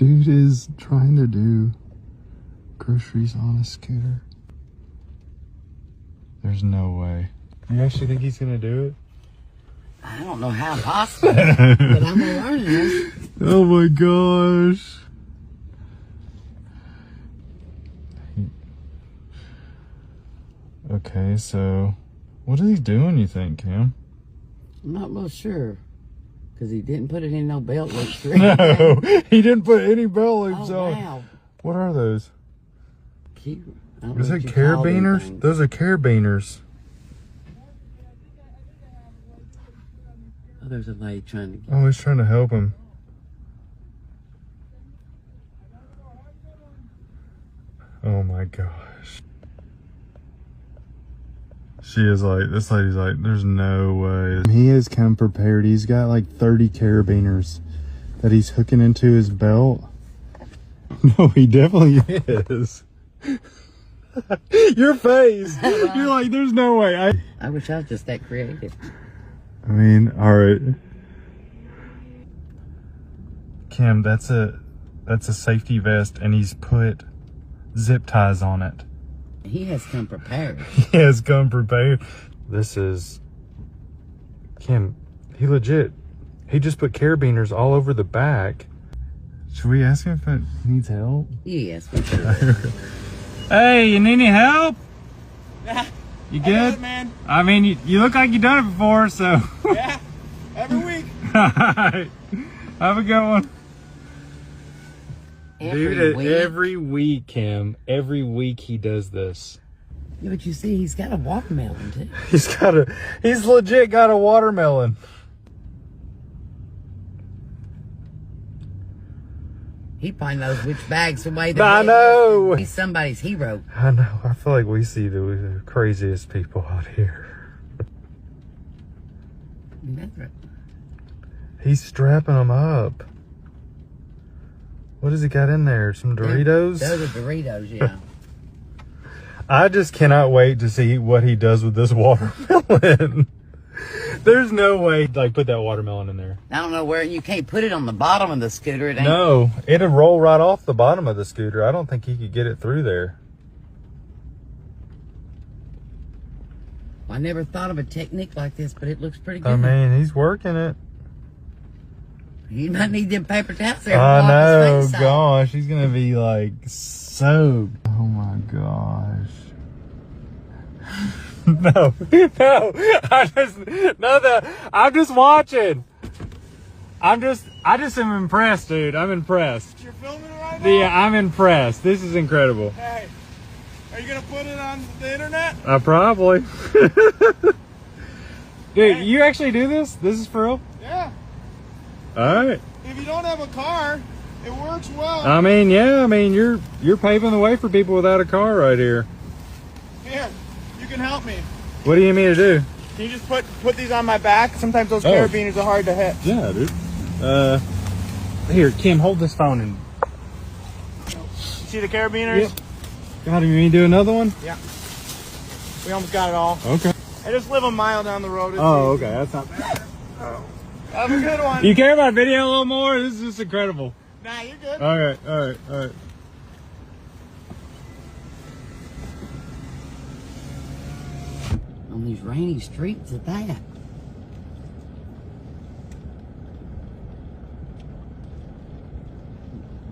Dude is trying to do groceries on a scooter. There's no way. You actually think he's gonna do it? I don't know how possible, but I'm gonna learn it. Oh my gosh. Okay, so what is he doing, you think, Cam? I'm not real sure. Because he didn't put it in no belt loops. No, he didn't put any belt loops on. Wow. What are those? Cute. Is it carabiners? Those are carabiners. Oh, there's a lady trying to get... Oh, he's trying to help him. Oh my gosh. She is like, this lady's like, there's no way. He has come prepared. He's got like 30 carabiners that he's hooking into his belt. No, he definitely is. Your face. You're like, there's no way. I wish I was just that creative. I mean, all right. Kim, that's a safety vest, and he's put zip ties on it. He has come prepared. He has come prepared. This is Kim. He just put carabiners all over the back. Should we ask him if he needs help? Yes, for sure. Hey, you need any help? Yeah. You good? I got it, man. I mean, you look like you've done it before, so. Yeah, every week. Alright. Have a good one. Every week, Kim. Every week he does this. Yeah, but you see, he's got a watermelon, too. He's legit got a watermelon. He probably knows which bags away. I know. He's somebody's hero. I know. I feel like we see the craziest people out here. That's right. He's strapping them up. What has he got in there? Some Doritos? Those are Doritos, yeah. I just cannot wait to see what he does with this watermelon. There's no way, like, put that watermelon in there. I don't know where, you can't put it on the bottom of the scooter. It ain't. No, it'd roll right off the bottom of the scooter. I don't think he could get it through there. I never thought of a technique like this, but it looks pretty good. I mean, he's working it. You might need them paper towels there. I know, His face off. gosh, he's gonna be like soaked. Oh my gosh. No, I'm just watching. I just am impressed, dude. I'm impressed. You're filming it right now? Yeah, I'm impressed. This is incredible. Hey, are you gonna put it on the internet? Probably. Dude, Hey. you actually do this? This is for real? Yeah. Alright. If you don't have a car, it works well. I mean, yeah, I mean, you're paving the way for people without a car right here. Here, you can help me. What do you need me to do? Can you just put these on my back? Sometimes those carabiners are hard to hit. Yeah, dude. Here, Kim, hold this phone and. See the carabiners? Yep. God, you mean to do another one? Yeah. We almost got it all. Okay. I just live a mile down the road. It's Oh, easy. okay, that's not bad. Have a good one. You care about video a little more? This is just incredible. Nah, you're good. Alright. On these rainy streets at that.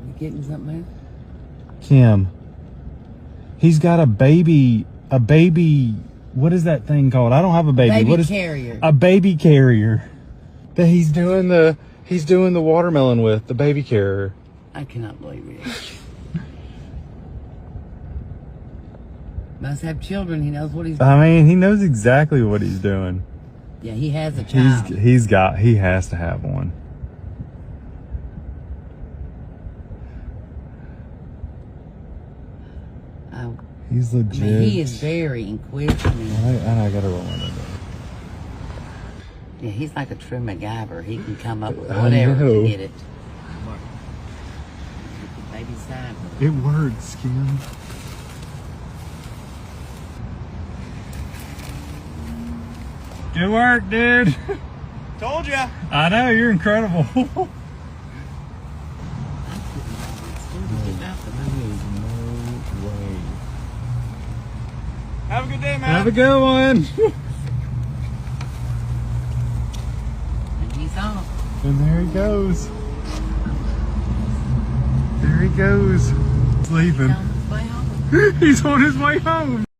You getting something there? Kim, he's got a baby, what is that thing called? I don't have a baby. Baby carrier. A baby carrier that he's doing the watermelon with, the baby carrier. I cannot believe it. Must have children. He knows what he's doing. I mean, he knows exactly what he's doing. Yeah, he has a child. He has to have one. Oh, He's legit. I mean, he is very inquisitive. I gotta roll into that. Yeah, he's like a true MacGyver. He can come up with I whatever know. to get it. Baby side. It works, Kim. Good work, dude. Told ya. I know, you're incredible. Have a good day, man. Have a good one. And he's off. And there he goes. There he goes. Sleeping. He's on his way home. He's on his way home.